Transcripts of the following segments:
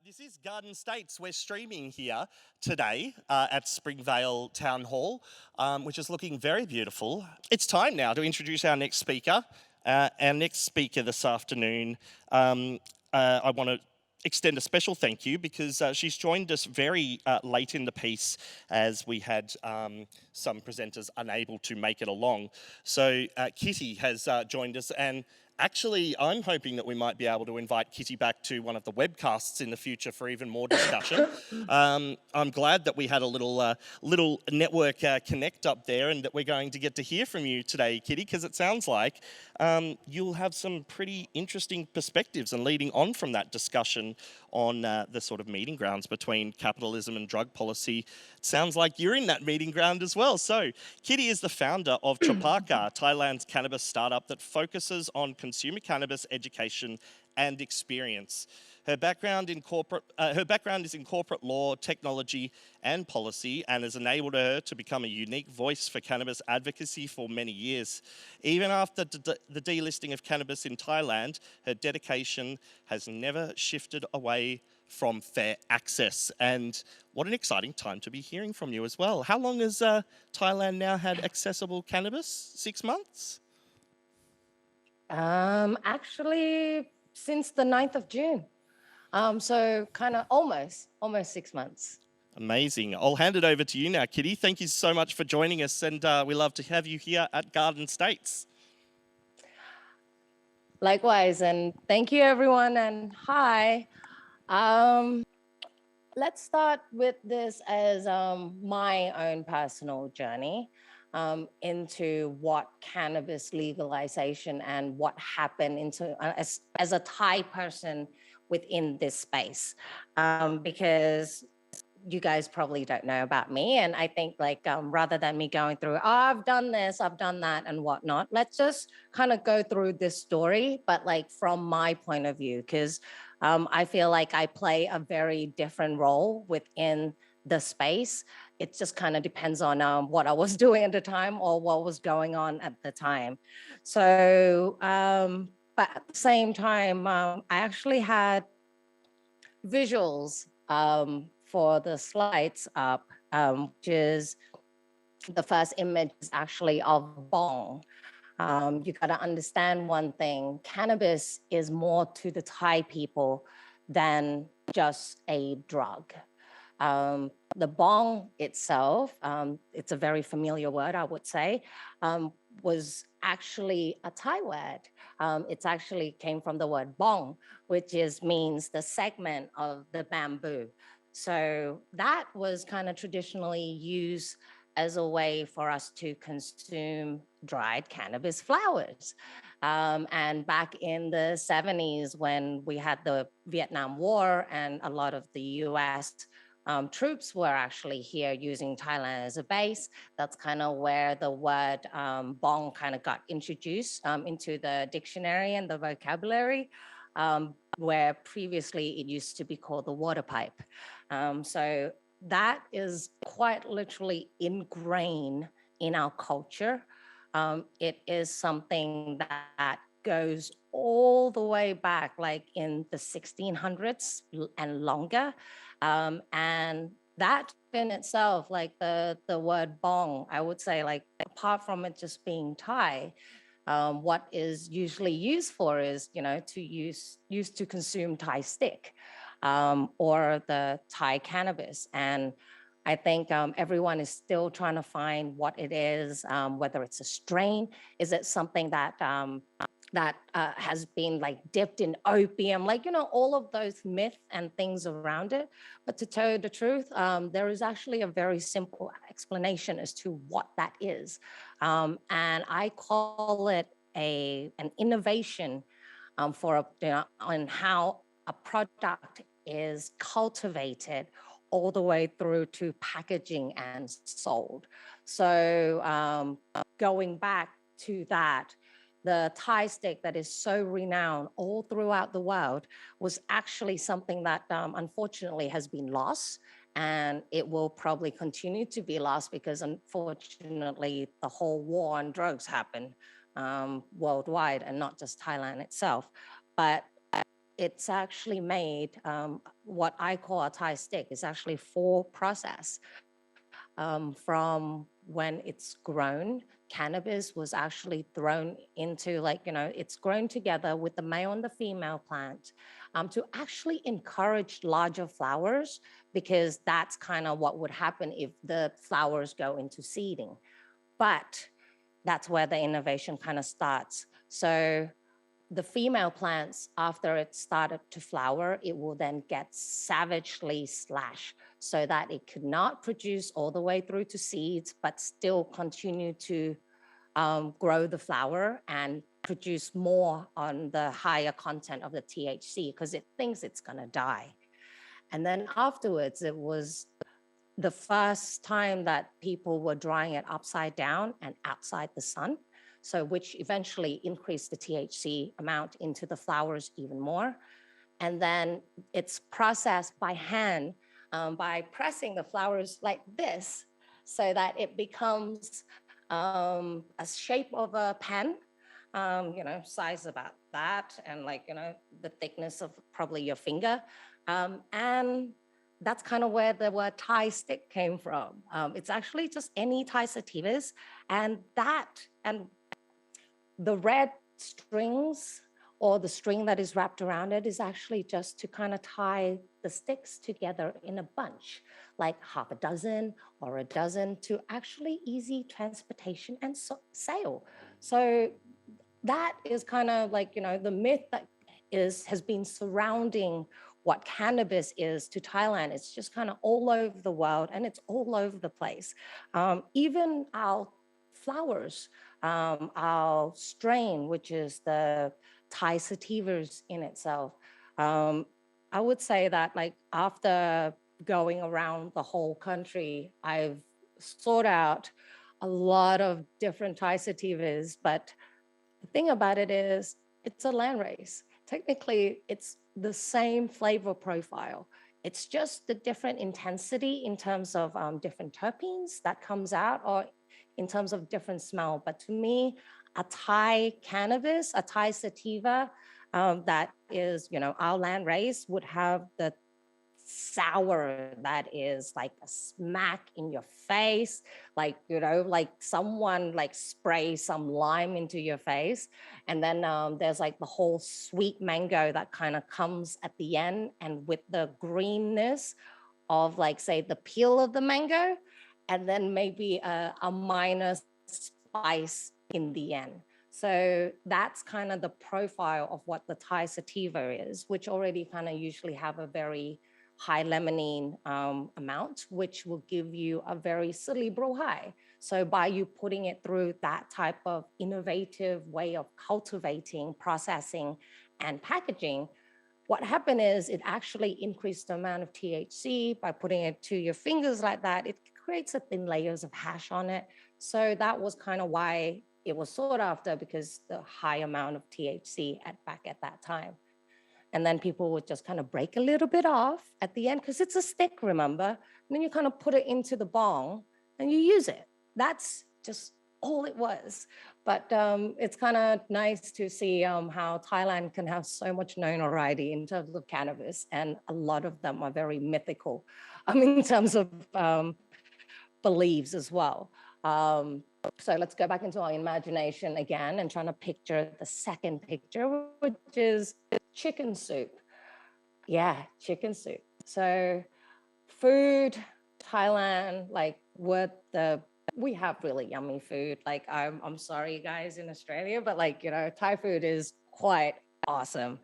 This is Garden States. We're streaming here today at Springvale Town Hall, which is looking very beautiful. It's time now to introduce our next speaker. Our next speaker this afternoon, I want to extend a special thank you because she's joined us very late in the piece as we had some presenters unable to make it along. So Kitty has joined us, and actually, I'm hoping that we might be able to invite Kitty back to one of the webcasts in the future for even more discussion. I'm glad that we had a little network connect up there and that we're going to get to hear from you today, Kitty, because it sounds like you'll have some pretty interesting perspectives and leading on from that discussion on the sort of meeting grounds between capitalism and drug policy. It sounds like you're in that meeting ground as well. So Kitty is the founder of Chopaka, Thailand's cannabis startup that focuses on consumer cannabis education and experience. Her background is in corporate law, technology, and policy, and has enabled her to become a unique voice for cannabis advocacy for many years. Even after the delisting of cannabis in Thailand, her dedication has never shifted away from fair access. And what an exciting time to be hearing from you as well. How long has Thailand now had accessible cannabis? 6 months? Actually, since the 9th of June. So kind of almost 6 months. Amazing. I'll hand it over to you now, Kitty. Thank you so much for joining us, and we love to have you here at Garden States. Likewise, and thank you everyone, and hi. Let's start with this as my own personal journey into what cannabis legalization and what happened into as a Thai person within this space, because you guys probably don't know about me. And I think rather than me going through, I've done this, I've done that and whatnot, let's just kind of go through this story, but from my point of view, because I feel like I play a very different role within the space. It just kind of depends on what I was doing at the time or what was going on at the time. So, but at the same time, I actually had visuals for the slides up, which is the first image is actually of bong. You got to understand one thing: cannabis is more to the Thai people than just a drug. The bong itself, it's a very familiar word, I would say, was actually a Thai word. It actually came from the word bong, which means the segment of the bamboo. So that was kind of traditionally used as a way for us to consume dried cannabis flowers. And back in the 70s, when we had the Vietnam War and a lot of the US troops were actually here using Thailand as a base, that's kind of where the word bong kind of got introduced into the dictionary and the vocabulary, where previously it used to be called the water pipe. So that is quite literally ingrained in our culture. It is something that goes all the way back, in the 1600s and longer. And that in itself, the word bong, I would say, apart from it just being Thai, what is usually used for is, used to consume Thai stick or the Thai cannabis. And I think everyone is still trying to find what it is, whether it's a strain, is it something that has been dipped in opium, all of those myths and things around it. But to tell you the truth, there is actually a very simple explanation as to what that is. And I call it an innovation on how a product is cultivated all the way through to packaging and sold. So going back to that, the Thai stick that is so renowned all throughout the world was actually something that unfortunately has been lost, and it will probably continue to be lost because unfortunately the whole war on drugs happened worldwide and not just Thailand itself. But it's actually made, what I call a Thai stick is actually 4 process. From when it's grown, cannabis was actually thrown into, like, it's grown together with the male and the female plant, to actually encourage larger flowers, because that's kind of what would happen if the flowers go into seeding. But that's where the innovation kind of starts. So the female plants, after it started to flower, it will then get savagely slashed so that it could not produce all the way through to seeds, but still continue to grow the flower and produce more on the higher content of the THC, because it thinks it's going to die. And then afterwards, it was the first time that people were drying it upside down and outside the sun. So which eventually increased the THC amount into the flowers even more. And then it's processed by hand, by pressing the flowers like this, so that it becomes a shape of a pen, size about that, and the thickness of probably your finger. And that's kind of where the word Thai stick came from. It's actually just any Thai sativas, and the red strings, or the string that is wrapped around it, is actually just to kind of tie the sticks together in a bunch, like half a dozen or a dozen, to actually easy transportation and sale. So that is kind of the myth that has been surrounding what cannabis is to Thailand. It's just kind of all over the world, and it's all over the place. Even our flowers, our strain, which is the Thai sativas in itself. I would say that, like, after going around the whole country, I've sought out a lot of different Thai sativas, but the thing about it is it's a land race. Technically, it's the same flavor profile. It's just the different intensity in terms of different terpenes that comes out, or in terms of different smell. But to me, a Thai cannabis, a Thai sativa, that is, our land race, would have the sour that is like a smack in your face, like someone like spray some lime into your face. And then there's like the whole sweet mango that kind of comes at the end, and with the greenness of, like, say, the peel of the mango, and then maybe a minor spice in the end. So that's kind of the profile of what the Thai sativa is, which already kind of usually have a very high limonene amount, which will give you a very cerebral high. So by you putting it through that type of innovative way of cultivating, processing, and packaging, what happened is it actually increased the amount of THC by putting it to your fingers like that. It creates a thin layers of hash on it. So that was kind of why it was sought after, because the high amount of THC back at that time. And then people would just kind of break a little bit off at the end, because it's a stick, remember? And then you kind of put it into the bong and you use it. That's just all it was. But it's kind of nice to see how Thailand can have so much notoriety in terms of cannabis, and a lot of them are very mythical in terms of beliefs as well. So let's go back into our imagination again and trying to picture the second picture, which is chicken soup. Yeah, chicken soup. So food, Thailand, like, we have really yummy food. Like, I'm sorry, guys, in Australia, but Thai food is quite awesome.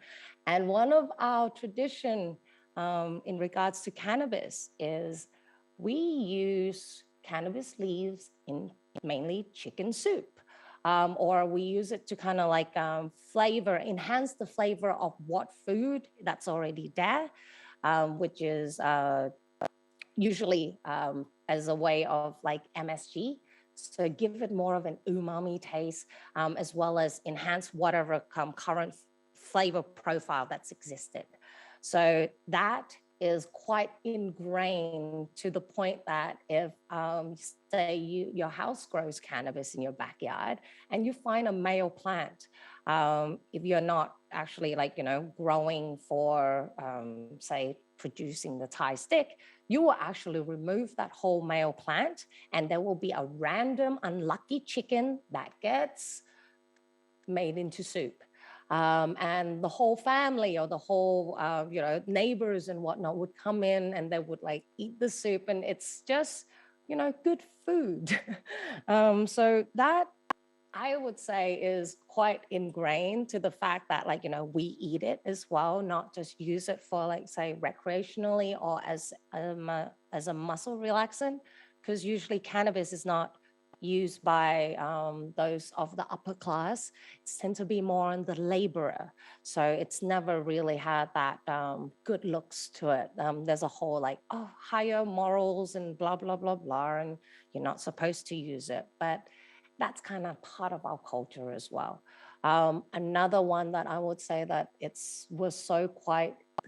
And one of our tradition in regards to cannabis is we use cannabis leaves in mainly chicken soup. Or we use it to kind of enhance the flavor of what food that's already there, which is usually as a way of like MSG. So give it more of an umami taste, as well as enhance whatever current flavor profile that's existed. So that is quite ingrained, to the point that if, say, your house grows cannabis in your backyard and you find a male plant, if you're not actually like, growing for, say, producing the Thai stick, you will actually remove that whole male plant, and there will be a random unlucky chicken that gets made into soup. And the whole family or the whole, neighbors and whatnot would come in and they would like eat the soup, and it's just, good food. So that I would say is quite ingrained to the fact that like, we eat it as well, not just use it for like, say, recreationally or as a muscle relaxant, because usually cannabis is not used by those of the upper class. It tends to be more on the laborer. So it's never really had that good looks to it. There's a whole like, oh, higher morals and blah, blah, blah, blah, and you're not supposed to use it. But that's kind of part of our culture as well. Another one that I would say that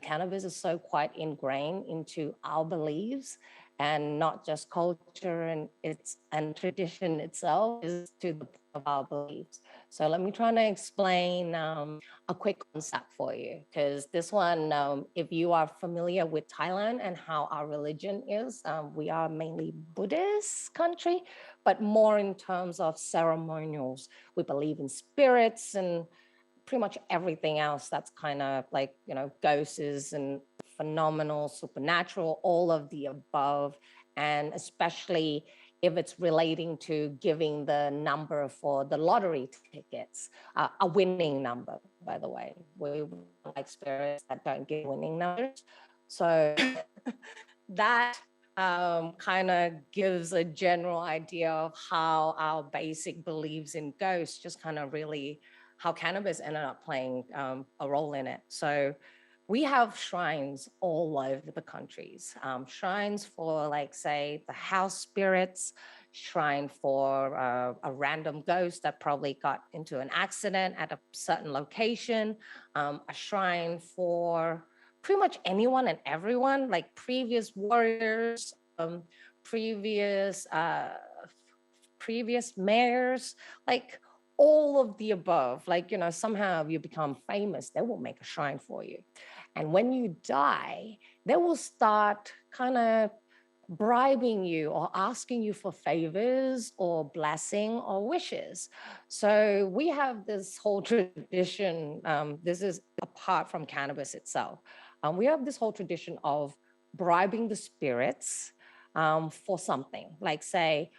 cannabis is so quite ingrained into our beliefs, and not just culture and tradition itself, is to the of our beliefs. So let me try to explain a quick concept for you, because this one, if you are familiar with Thailand and how our religion is, we are mainly Buddhist country, but more in terms of ceremonials. We believe in spirits and pretty much everything else that's kind of like, ghosts and phenomenal, supernatural, all of the above. And especially if it's relating to giving the number for the lottery tickets, a winning number, by the way. We like spirits that don't give winning numbers. So that kind of gives a general idea of how our basic beliefs in ghosts just kind of really how cannabis ended up playing a role in it. So we have shrines all over the countries, shrines for like, say, the house spirits, shrine for a random ghost that probably got into an accident at a certain location, a shrine for pretty much anyone and everyone, like previous warriors, previous previous mayors, like all of the above. Like, somehow you become famous, they will make a shrine for you. And when you die, they will start kind of bribing you or asking you for favors or blessing or wishes. So we have this whole tradition. This is apart from cannabis itself. We have this whole tradition of bribing the spirits for something. Like, say,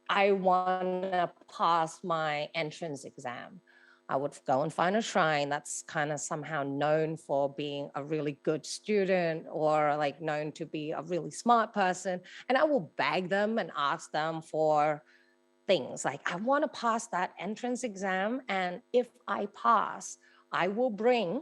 I want to pass my entrance exam. I would go and find a shrine that's kind of somehow known for being a really good student or like known to be a really smart person. And I will beg them and ask them for things like, I want to pass that entrance exam. And if I pass, I will bring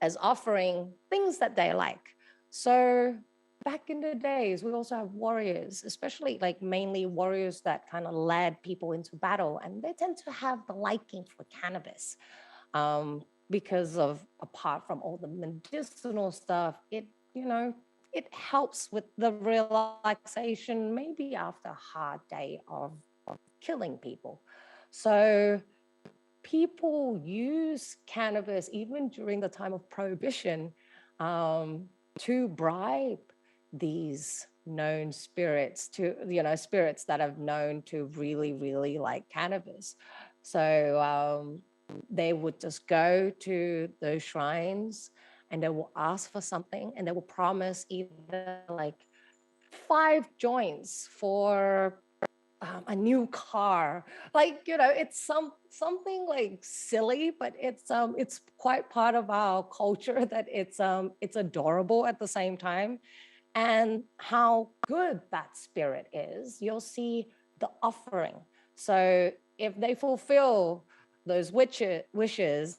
as offering things that they like. So back in the days, we also have warriors, especially like mainly warriors that kind of led people into battle. And they tend to have the liking for cannabis because of, apart from all the medicinal stuff, it helps with the relaxation, maybe after a hard day of killing people. So people use cannabis even during the time of prohibition to bribe these known spirits, to spirits that have known to really really like cannabis. So they would just go to those shrines and they will ask for something, and they will promise either like 5 joints for a new car. Like, it's something like silly, but it's quite part of our culture that it's adorable at the same time. And how good that spirit is, you'll see the offering. So if they fulfill those wishes,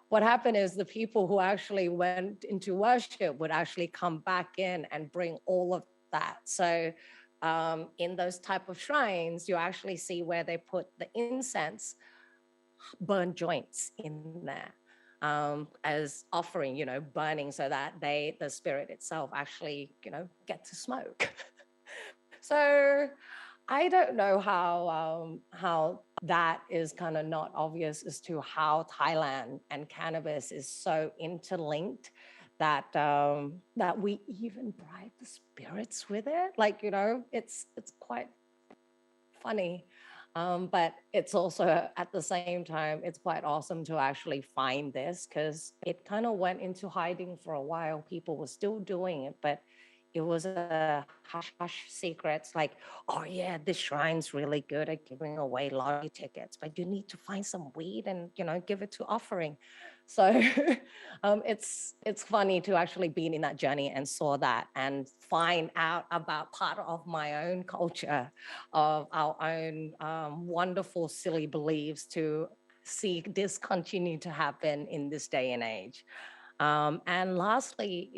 what happened is the people who actually went into worship would actually come back in and bring all of that. So in those type of shrines, you actually see where they put the incense, burn joints in there as offering, burning, so that the spirit itself actually, get to smoke. So I don't know how that is kind of not obvious as to how Thailand and cannabis is so interlinked that that we even bribe the spirits with it. Like, it's quite funny. But it's also at the same time, it's quite awesome to actually find this because it kind of went into hiding for a while. People were still doing it, but it was a hush hush secrets like, oh yeah, this shrine's really good at giving away lottery tickets, but you need to find some weed and give it to offering. So it's funny to actually be in that journey and saw that and find out about part of my own culture, of our own wonderful, silly beliefs to see this continue to happen in this day and age. And lastly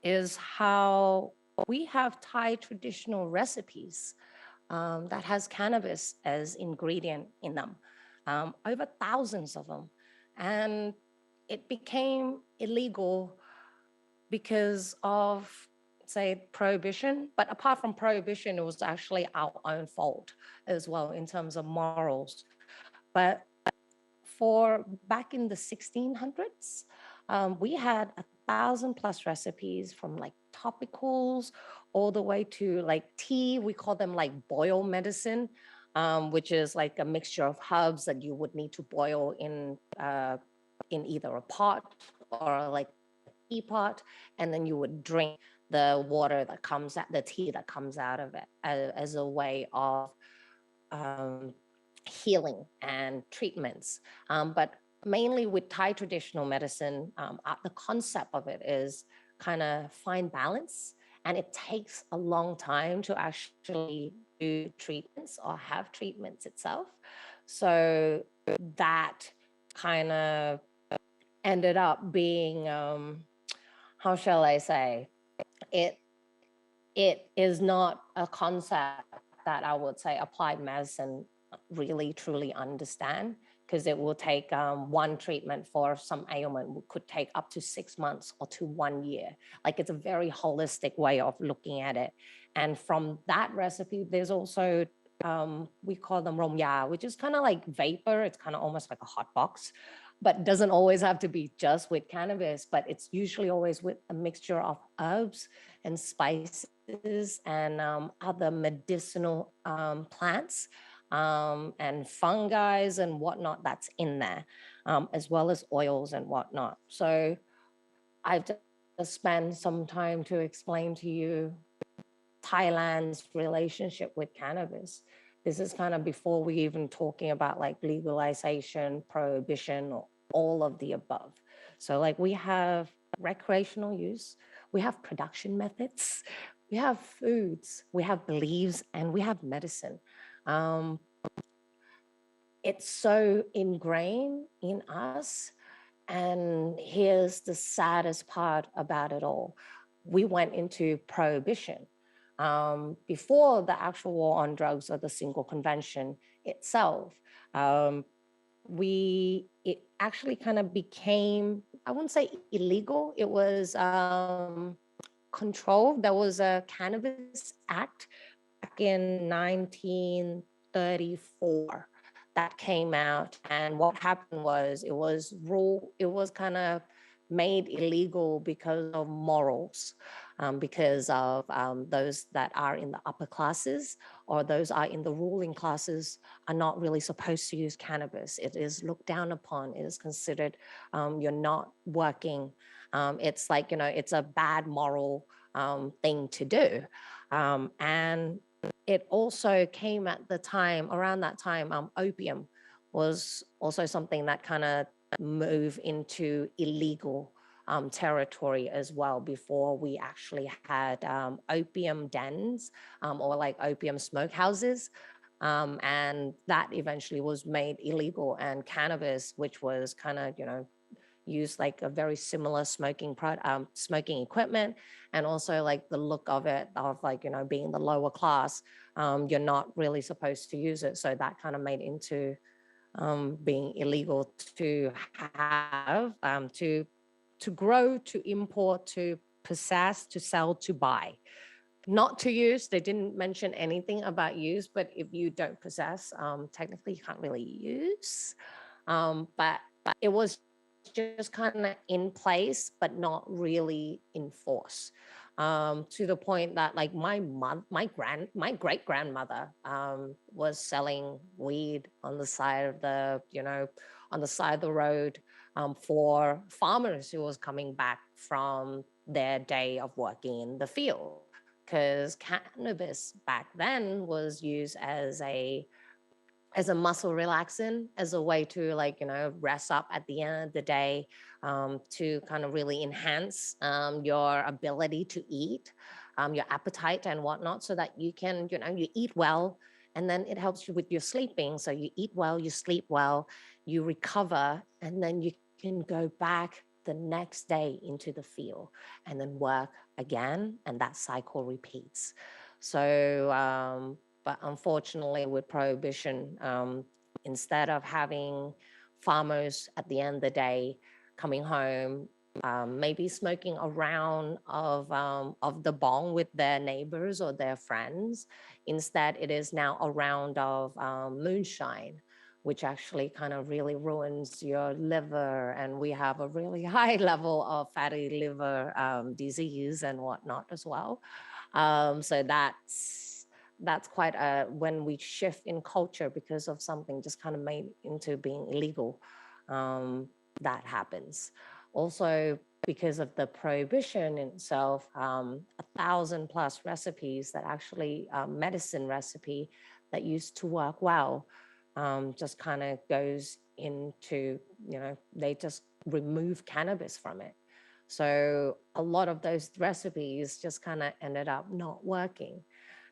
is how we have Thai traditional recipes that has cannabis as ingredient in them, over thousands of them. And it became illegal because of, say, prohibition. But apart from prohibition, it was actually our own fault as well in terms of morals. But for back in the 1600s, we had 1,000 plus recipes from like topicals all the way to like tea. We call them like boil medicine, which is like a mixture of herbs that you would need to boil in either a pot or like teapot, and then you would drink the water that comes out, the tea that comes out of it, as a way of um, healing and treatments. But mainly with Thai traditional medicine, the concept of it is kind of find balance. And it takes a long time to actually do treatments or have treatments itself. So that kind of ended up being, how shall I say, it it is not a concept that I would say applied medicine really truly understand, because it will take one treatment for some ailment could take up to 6 months or to 1 year. Like, it's a very holistic way of looking at it. And from that recipe, there's also we call them romya, which is kind of like vapor. It's kind of almost like a hot box, but doesn't always have to be just with cannabis, but it's usually always with a mixture of herbs and spices and other medicinal plants and fungi and whatnot that's in there, as well as oils and whatnot. So I've just spent some time to explain to you Thailand's relationship with cannabis. This is kind of before we even talking about like legalization, prohibition, or all of the above. So like we have recreational use, we have production methods, we have foods, we have beliefs, and we have medicine. Um, it's so ingrained in us. And here's the saddest part about it all. We went into prohibition. Before the actual war on drugs or the single convention itself, um, it actually kind of became, I wouldn't say illegal, it was controlled. There was a Cannabis Act back in 1934 that came out. And what happened was it was kind of made illegal because of morals, because of those that are in the upper classes or those are in the ruling classes are not really supposed to use cannabis. It is looked down upon. It is considered you're not working. It's like, it's a bad moral thing to do. And it also came at the time, around that time, opium was also something that kind of moved into illegal territory as well, before we actually had opium dens, or like opium smoke houses. And that eventually was made illegal, and cannabis, which was kind of, use like a very similar smoking equipment, and also like the look of it, of like, being the lower class, you're not really supposed to use it. So that kind of made into being illegal to have, to grow, to import, to possess, to sell, to buy. not to use. They didn't mention anything about use, but if you don't possess, technically you can't really use. But it was just kind of in place, but not really in force. To the point that like my great grandmother was selling weed on the side of on the side of the road for farmers who was coming back from their day of working in the field, because cannabis back then was used as a muscle relaxant, as a way to rest up at the end of the day, to kind of really enhance your ability to eat, your appetite and whatnot, so that you can you eat well, and then it helps you with your sleeping. So you eat well, you sleep well, you recover, and then you can go back the next day into the field and then work again, and that cycle repeats. So but unfortunately, with prohibition, instead of having farmers at the end of the day coming home, maybe smoking a round of the bong with their neighbors or their friends, instead it is now a round of moonshine, which actually kind of really ruins your liver. And we have a really high level of fatty liver disease and whatnot as well. So that's quite a when we shift in culture because of something just kind of made into being illegal, um, that happens. Also, because of the prohibition in itself, 1,000+ recipes that actually medicine recipe that used to work well, just kind of goes into, they just remove cannabis from it. So a lot of those recipes just kind of ended up not working.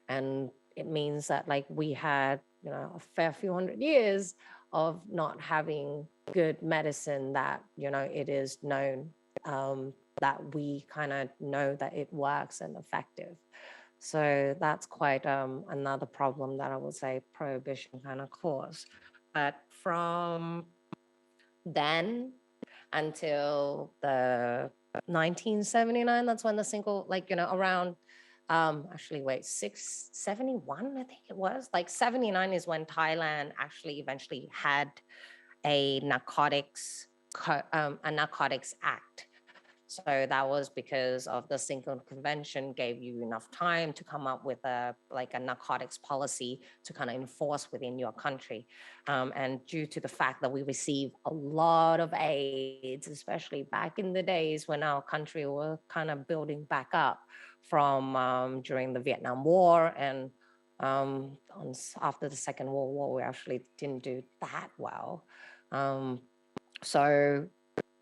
And it means that like we had a fair few hundred years of not having good medicine that it is known, that we kind of know that it works and effective. So that's quite another problem that I would say prohibition kind of caused. But from then until the 1979, that's when the single, around, actually, wait, 671, I think it was. Like 79 is when Thailand actually eventually had a a narcotics act. So that was because of the single convention gave you enough time to come up with a narcotics policy to kind of enforce within your country. And due to the fact that we receive a lot of aids, especially back in the days when our country was kind of building back up from during the Vietnam War, and after the Second World War, we actually didn't do that well. Um, so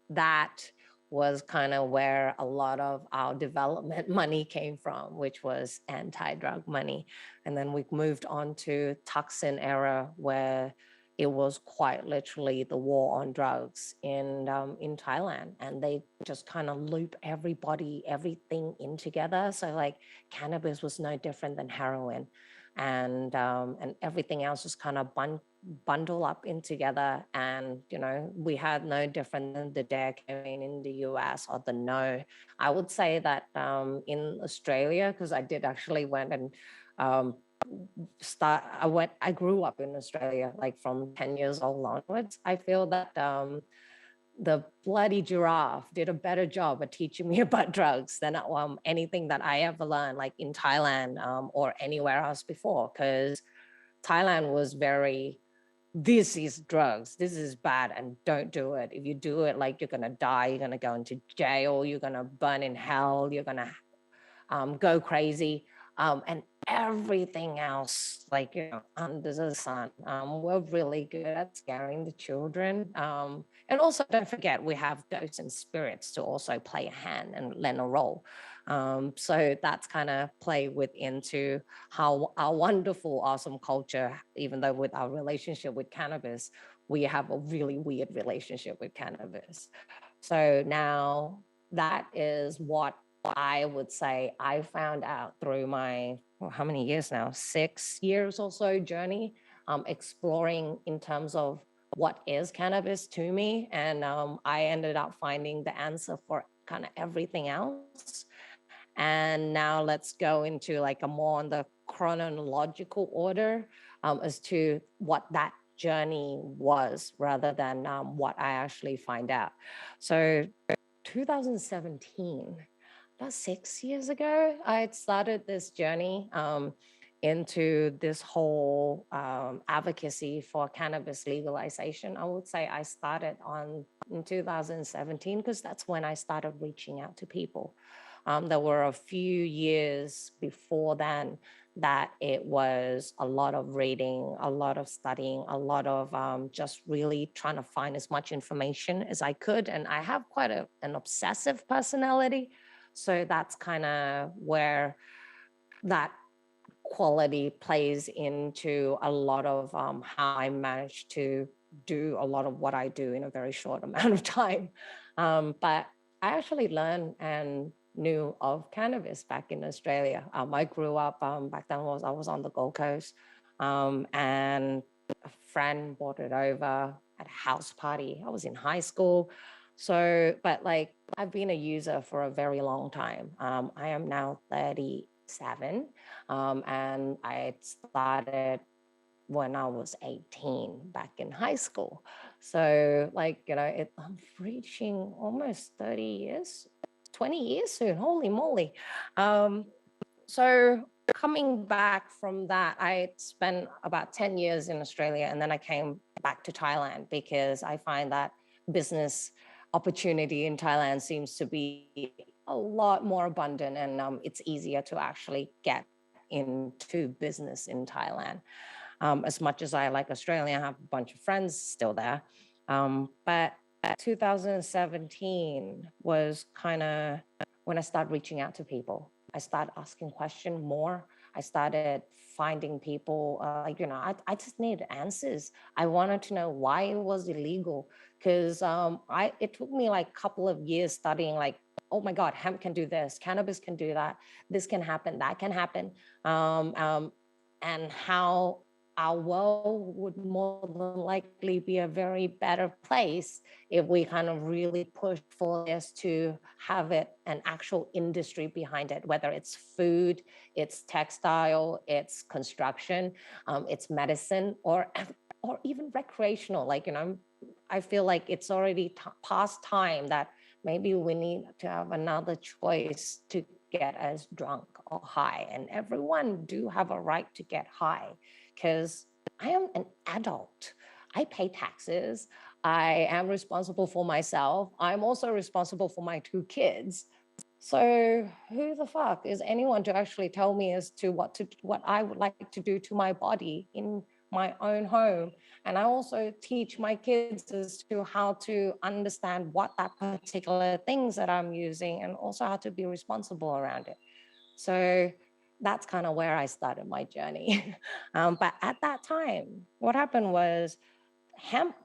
that was kind of where a lot of our development money came from, which was anti-drug money. And then we moved on to Thaksin era, where it was quite literally the war on drugs in Thailand, and they just kind of loop everything in together. So like cannabis was no different than heroin, and everything else just kind of bundle up in together. And we had no different than the dare campaign in the US or the no. I would say that in Australia, because I did actually went and um, I grew up in Australia, like from 10 years old onwards. I feel that the bloody giraffe did a better job at teaching me about drugs than anything that I ever learned, like in Thailand or anywhere else before. Because Thailand was very, this is drugs, this is bad, and don't do it. If you do it, like you're gonna die, you're gonna go into jail, you're gonna burn in hell, you're gonna go crazy. And everything else, like, under the sun, we're really good at scaring the children. And also, don't forget, we have ghosts and spirits to also play a hand and lend a role. So that's kind of play with into how our wonderful, awesome culture, even though with our relationship with cannabis, we have a really weird relationship with cannabis. So now that is what I would say I found out through my, well, how many years now? 6 years or so journey, exploring in terms of what is cannabis to me. And I ended up finding the answer for kind of everything else. And now let's go into like a more on the chronological order as to what that journey was rather than what I actually find out. So 2017, about 6 years ago, I had started this journey into this whole advocacy for cannabis legalization. I would say I started in 2017 because that's when I started reaching out to people. There were a few years before then that it was a lot of reading, a lot of studying, a lot of just really trying to find as much information as I could. And I have quite an obsessive personality. So that's kind of where that quality plays into a lot of how I manage to do a lot of what I do in a very short amount of time. But I actually learned and knew of cannabis back in Australia. I grew up back then I was on the Gold Coast, and a friend brought it over at a house party. I was in high school. So, but like I've been a user for a very long time. I am now 37, and I started when I was 18 back in high school. So, like, I'm reaching almost 30 years, 20 years soon. Holy moly. Um, so, coming back from that, I spent about 10 years in Australia and then I came back to Thailand because I find that business opportunity in Thailand seems to be a lot more abundant and it's easier to actually get into business in Thailand. As much as I like Australia, I have a bunch of friends still there. But 2017 was kind of when I started reaching out to people. I started asking questions more. I started finding people, I just needed answers. I wanted to know why it was illegal because it took me like a couple of years studying like, oh my God, hemp can do this, cannabis can do that, this can happen, that can happen. And how our world would more than likely be a very better place if we kind of really push for this to have it an actual industry behind it, whether it's food, it's textile, it's construction, it's medicine, or even recreational. Like I feel like it's already past time that maybe we need to have another choice to get us drunk or high, and everyone do have a right to get high because I am an adult. I pay taxes. I am responsible for myself. I'm also responsible for my two kids. So who the fuck is anyone to actually tell me as to what I would like to do to my body in my own home? And I also teach my kids as to how to understand what that particular things that I'm using and also how to be responsible around it. So that's kind of where I started my journey. But at that time, what happened was hemp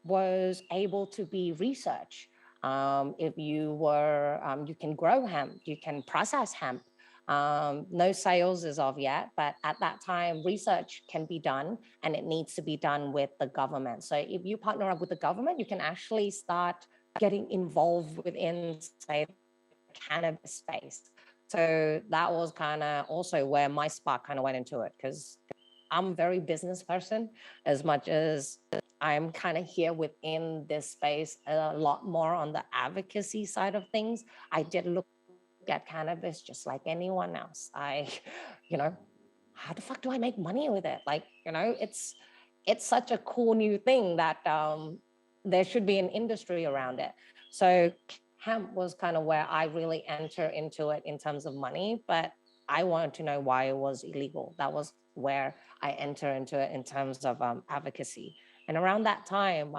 was able to be researched. If you were, you can grow hemp, you can process hemp. No sales as of yet, but at that time, research can be done and it needs to be done with the government. So if you partner up with the government, you can actually start getting involved within, say, cannabis space. So that was kind of also where my spark kind of went into it because I'm a very business person as much as I'm kind of here within this space a lot more on the advocacy side of things. I did look at cannabis just like anyone else. You know, how the fuck do I make money with it? Like, it's such a cool new thing that there should be an industry around it. So hemp was kind of where I really enter into it in terms of money, but I wanted to know why it was illegal. That was where I enter into it in terms of advocacy. And around that time,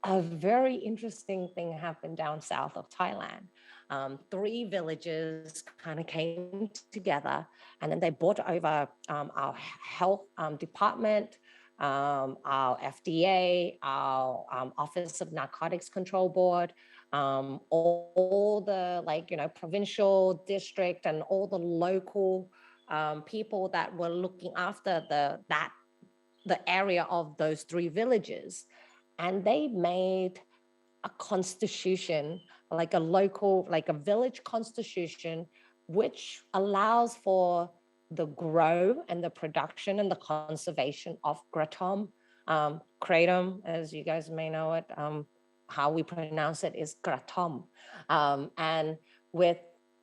a very interesting thing happened down south of Thailand. Three villages kind of came together and then they brought over our health department, our FDA, our Office of Narcotics Control Board, all the provincial district and all the local people that were looking after the area of those three villages. And they made a constitution like a local, like a village constitution, which allows for the grow and the production and the conservation of kratom. Kratom, as you guys may know it, how we pronounce it is kratom. And with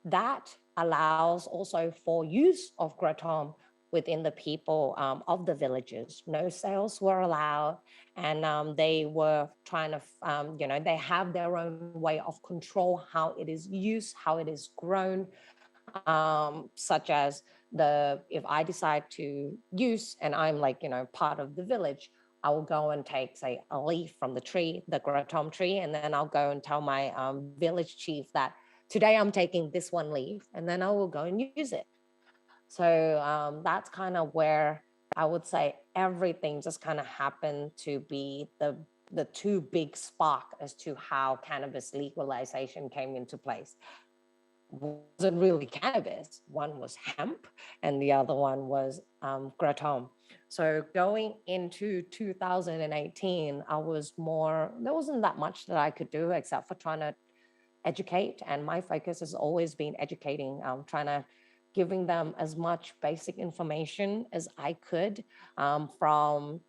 that allows also for use of kratom within the people of the villages. No sales were allowed, and they were trying to, they have their own way of control how it is used, how it is grown, such as if I decide to use and I'm like, part of the village, I will go and take, say, a leaf from the tree, the kratom tree, and then I'll go and tell my village chief that today I'm taking this one leaf, and then I will go and use it. So that's kind of where I would say everything just kind of happened to be the two big spark as to how cannabis legalization came into place. Wasn't really cannabis. One was hemp, and the other one was kratom. So going into 2018, there wasn't that much that I could do except for trying to educate. And my focus has always been educating, trying to giving them as much basic information as I could from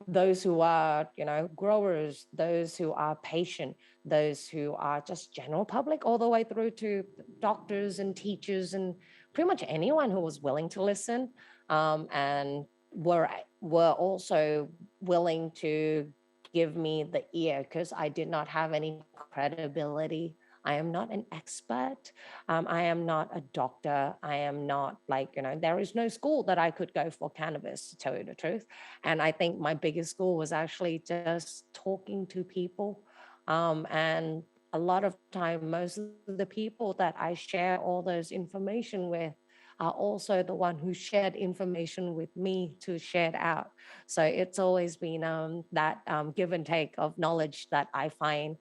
those who are, growers, those who are patient, those who are just general public, all the way through to doctors and teachers and pretty much anyone who was willing to listen, and were also willing to give me the ear, because I did not have any credibility. I am not an expert. I am not a doctor. I am not there is no school that I could go for cannabis, to tell you the truth. And I think my biggest goal was actually just talking to people. And a lot of time, most of the people that I share all those information with are also the one who shared information with me to share it out. So it's always been that give and take of knowledge that I find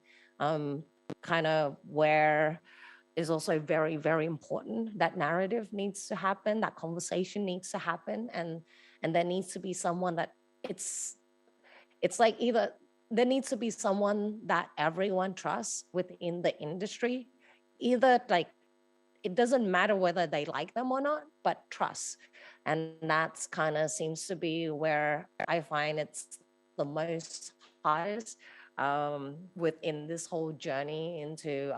kind of where is also very, very important. That narrative needs to happen, that conversation needs to happen, and there needs to be someone that it's like either there needs to be someone that everyone trusts within the industry, either like it doesn't matter whether they like them or not, but trust. And that's kind of seems to be where I find it's the most hardest within this whole journey into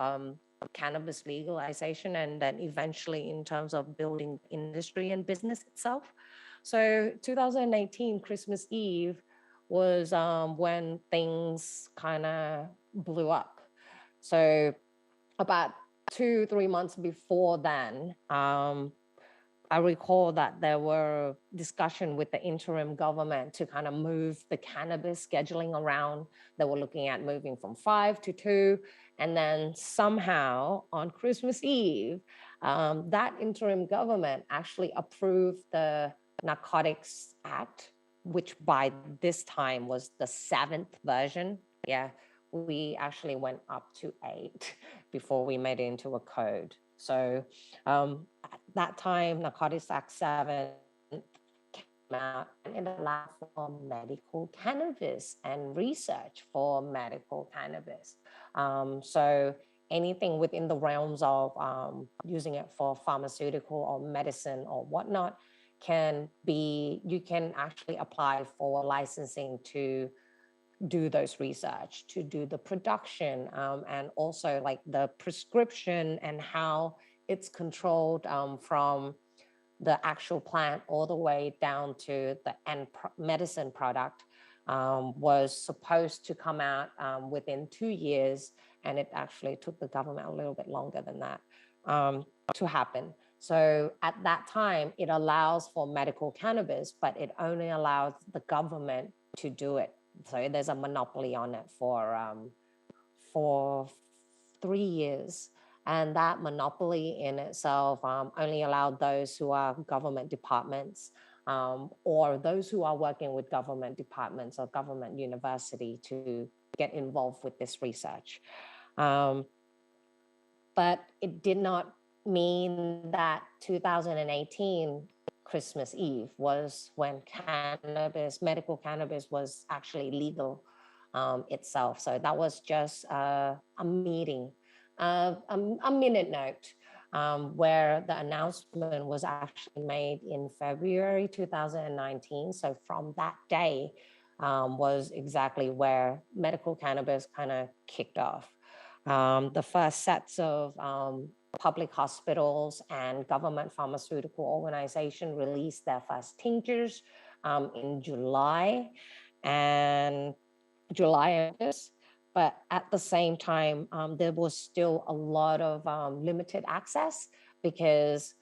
cannabis legalization, and then eventually in terms of building industry and business itself. So 2018 Christmas Eve was when things kind of blew up. So about 2-3 months before then, I recall that there were discussion with the interim government to kind of move the cannabis scheduling around. They were looking at moving from 5 to 2. And then somehow on Christmas Eve, that interim government actually approved the Narcotics Act, which by this time was the 7th version. Yeah, we actually went up to 8 before we made it into a code. So at that time, Narcotics Act 7 came out, and it allowed for medical cannabis and research for medical cannabis. So anything within the realms of using it for pharmaceutical or medicine or whatnot you can actually apply for licensing to do those research, to do the production, and also like the prescription and how it's controlled from the actual plant all the way down to the end medicine product, was supposed to come out within 2 years, and it actually took the government a little bit longer than that to happen. So at that time, it allows for medical cannabis, but it only allows the government to do it. So there's a monopoly on it for 3 years. And that monopoly in itself only allowed those who are government departments or those who are working with government departments or government university to get involved with this research. But it did not mean that 2018 Christmas Eve was when medical cannabis was actually legal. itself. So that was just a meeting, a minute note, where the announcement was actually made in February 2019. So from that day was exactly where medical cannabis kind of kicked off. The first sets of public hospitals and government pharmaceutical organization released their first tinctures in and July and August. But at the same time, there was still a lot of limited access because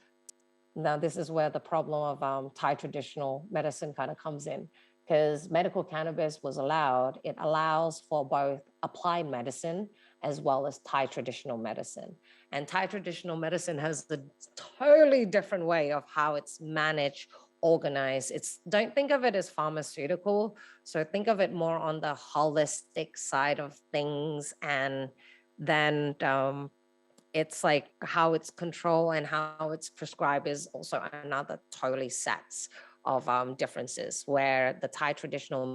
now this is where the problem of Thai traditional medicine kind of comes in. Because medical cannabis was allowed, it allows for both applied medicine as well as Thai traditional medicine. And Thai traditional medicine has a totally different way of how it's managed, organized. It's don't think of it as pharmaceutical. So think of it more on the holistic side of things, and then it's like how it's controlled and how it's prescribed is also another totally sets of differences, where the Thai traditional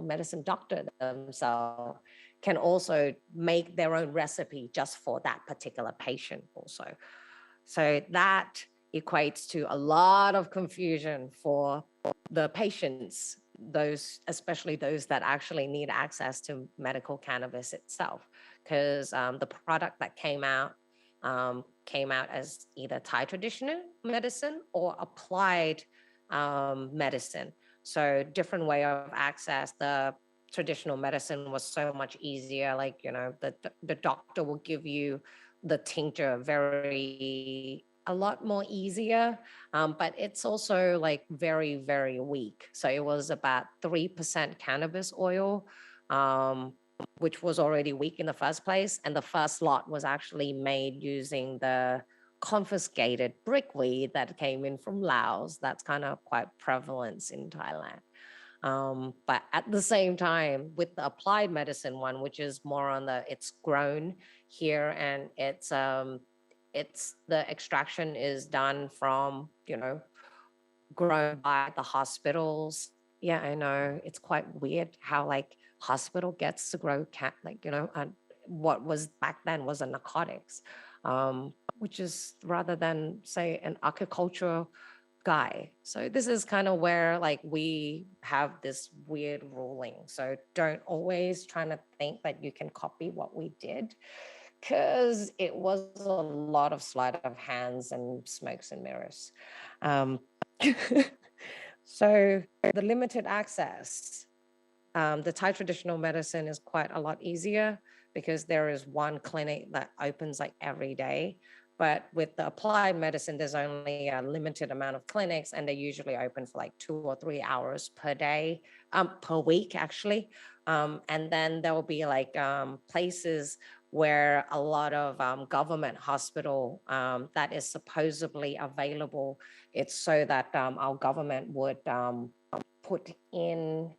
medicine doctor themselves can also make their own recipe just for that particular patient also. So that equates to a lot of confusion for the patients, those, especially those that actually need access to medical cannabis itself, because the product that came out as either Thai traditional medicine or applied medicine. So different way of access. The traditional medicine was so much easier. Like, you know, the doctor will give you the tincture a lot more easier, but it's also like very, very weak. So it was about 3% cannabis oil, which was already weak in the first place. And the first lot was actually made using the confiscated brickweed that came in from Laos. That's kind of quite prevalent in Thailand. But at the same time, with the applied medicine one, which is more on it's grown here, and it's the extraction is done from, you know, grown by the hospitals. Yeah, I know it's quite weird how like hospital gets to grow like, you know, what was back then was a narcotics, which is rather than say an agricultural guy. So this is kind of where like we have this weird ruling. So don't always trying to think that you can copy what we did, because it was a lot of sleight of hands and smokes and mirrors. Um, so the limited access, the Thai traditional medicine is quite a lot easier because there is one clinic that opens like every day. But with the applied medicine, there's only a limited amount of clinics, and they usually open for like 2 or 3 hours per day, per week actually. And then there will be like places where a lot of government hospital that is supposedly available. It's so that our government would put in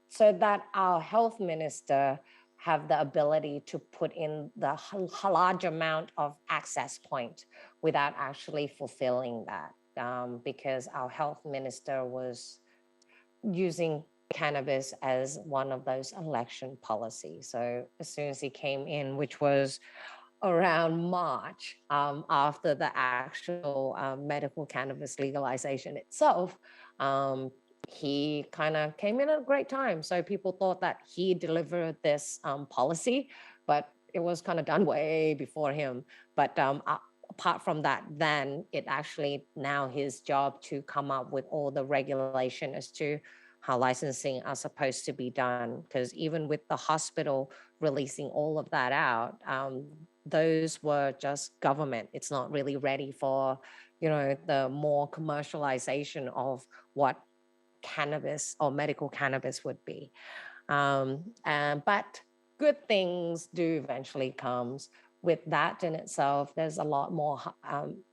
so that our health minister have the ability to put in the large amount of access point without actually fulfilling that, because our health minister was using cannabis as one of those election policies. So as soon as he came in, which was around March, after the actual medical cannabis legalization itself, he kind of came in at a great time. So people thought that he delivered this policy, but it was kind of done way before him. But apart from that, then it actually now his job to come up with all the regulation as to how licensing are supposed to be done. Because even with the hospital releasing all of that out, those were just government. It's not really ready for, you know, the more commercialization of what cannabis or medical cannabis would be. But good things do eventually comes with that in itself. There's a lot more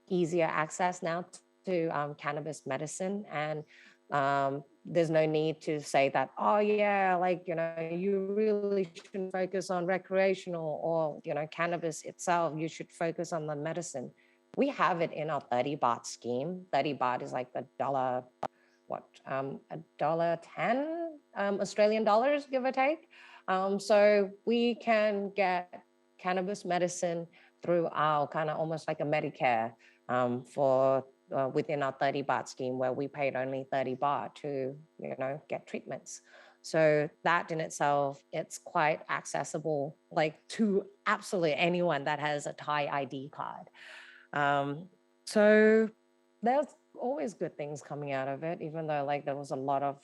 easier access now to cannabis medicine, and there's no need to say that, oh yeah, like, you know, you really shouldn't focus on recreational or, you know, cannabis itself. You should focus on the medicine. We have it in our 30 baht scheme. 30 baht is like the dollar $1.10 Australian dollars, give or take. So we can get cannabis medicine through our kind of almost like a Medicare for within our 30 baht scheme, where we paid only 30 baht to, get treatments. So that in itself, it's quite accessible, like to absolutely anyone that has a Thai ID card. So there's always good things coming out of it, even though like there was a lot of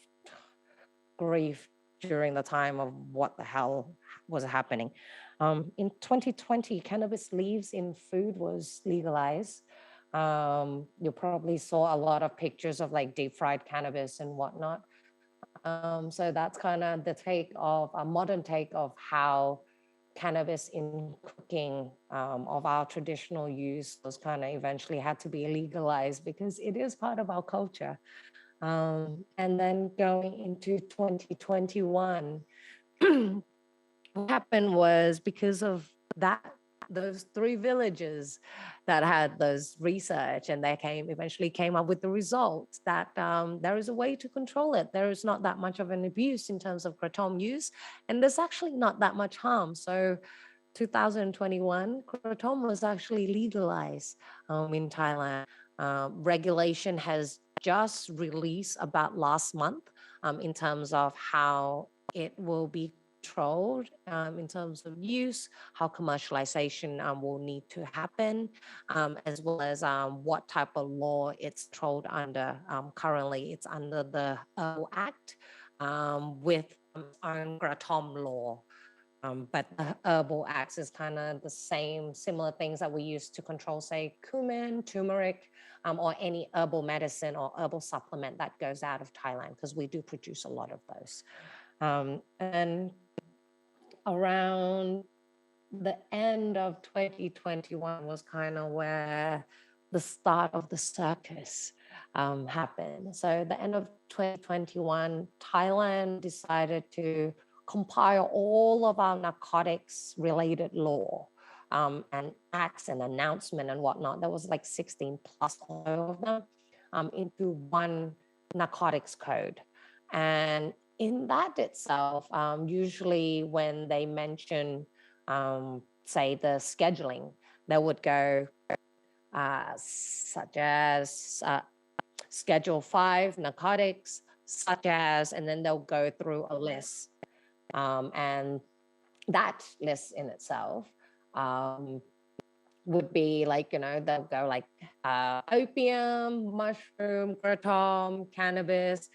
grief during the time of what the hell was happening. In 2020, cannabis leaves in food was legalized. You probably saw a lot of pictures of like deep fried cannabis and whatnot. So that's kind of the take of a modern take of how cannabis in cooking of our traditional use was kind of eventually had to be legalized because it is part of our culture. And then going into 2021, what happened was because of that, those three villages that had those research, and they eventually came up with the results that there is a way to control it. There is not that much of an abuse in terms of kratom use, and there's actually not that much harm. So 2021, kratom was actually legalized in Thailand. Regulation has just released about last month in terms of how it will be controlled in terms of use, how commercialization will need to happen, as well as what type of law it's controlled under. Currently, it's under the Act with its own kratom law. But the herbal acts is kind of the same, similar things that we use to control, say, cumin, turmeric, or any herbal medicine or herbal supplement that goes out of Thailand, because we do produce a lot of those. And around the end of 2021 was kind of where the start of the circus happened. So the end of 2021, Thailand decided to compile all of our narcotics related law and acts and announcement and whatnot. There was like 16 plus of them into one narcotics code. And in that itself, usually when they mention, say, the scheduling, they would go such as Schedule 5 narcotics, such as, and then they'll go through a list. And that list in itself would be like, they'll go like opium, mushroom, kratom, cannabis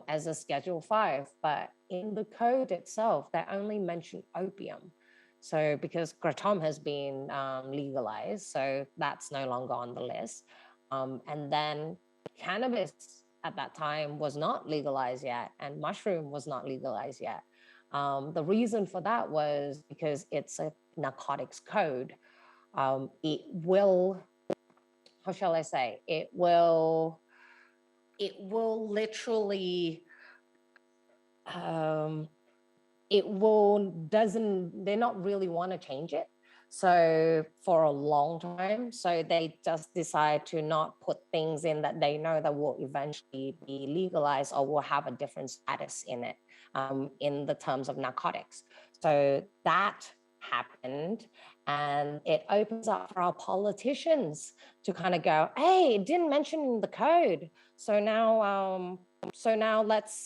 as a Schedule 5. But in the code itself, they only mention opium. So because kratom has been legalized, so that's no longer on the list. And then cannabis at that time was not legalized yet, and mushroom was not legalized yet. The reason for that was because it's a narcotics code. It will, how shall I say, it will literally, they not really want to change it. So for a long time, so they just decide to not put things in that they know that will eventually be legalized or will have a different status in it in the terms of narcotics. So that happened, and it opens up for our politicians to kind of go, hey, it didn't mention in the code. So now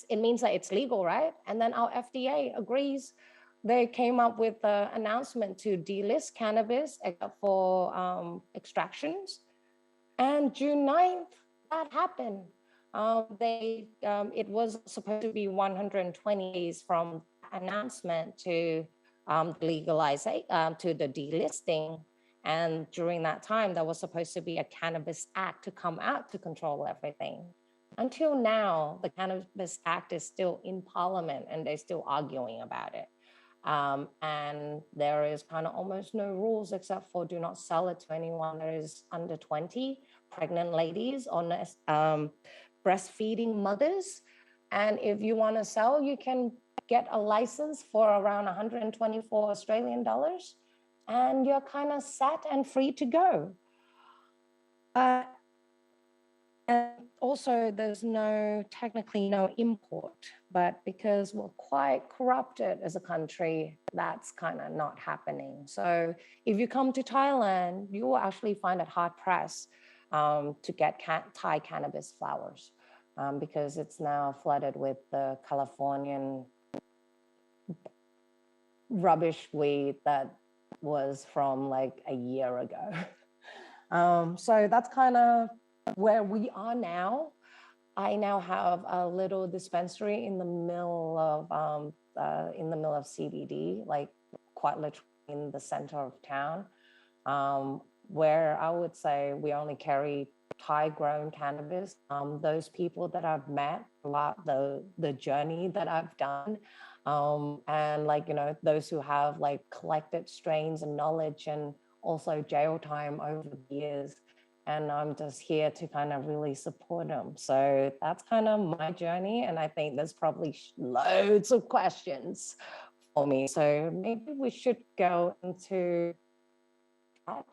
it means that it's legal, right? And then our FDA agrees. They came up with an announcement to delist cannabis except for extractions. And June 9th, that happened. It was supposed to be 120 days from announcement to legalize to the delisting. And during that time, there was supposed to be a Cannabis Act to come out to control everything. Until now, the Cannabis Act is still in Parliament and they're still arguing about it. And there is kind of almost no rules except for do not sell it to anyone that is under 20, pregnant ladies, or breastfeeding mothers. And if you want to sell, you can get a license for around 124 Australian dollars, and you're kind of set and free to go. And also, there's technically no import, but because we're quite corrupted as a country, that's kind of not happening. So if you come to Thailand, you will actually find it hard pressed to get Thai cannabis flowers because it's now flooded with the Californian rubbish weed that was from like a year ago. So that's kind of where we are now. I now have a little dispensary in the middle of CBD, like quite literally in the center of town, where I would say we only carry Thai-grown cannabis. Those people that I've met throughout the journey that I've done, and like those who have like collected strains and knowledge, and also jail time over the years. And I'm just here to kind of really support them. So that's kind of my journey. And I think there's probably loads of questions for me. So maybe we should go into that.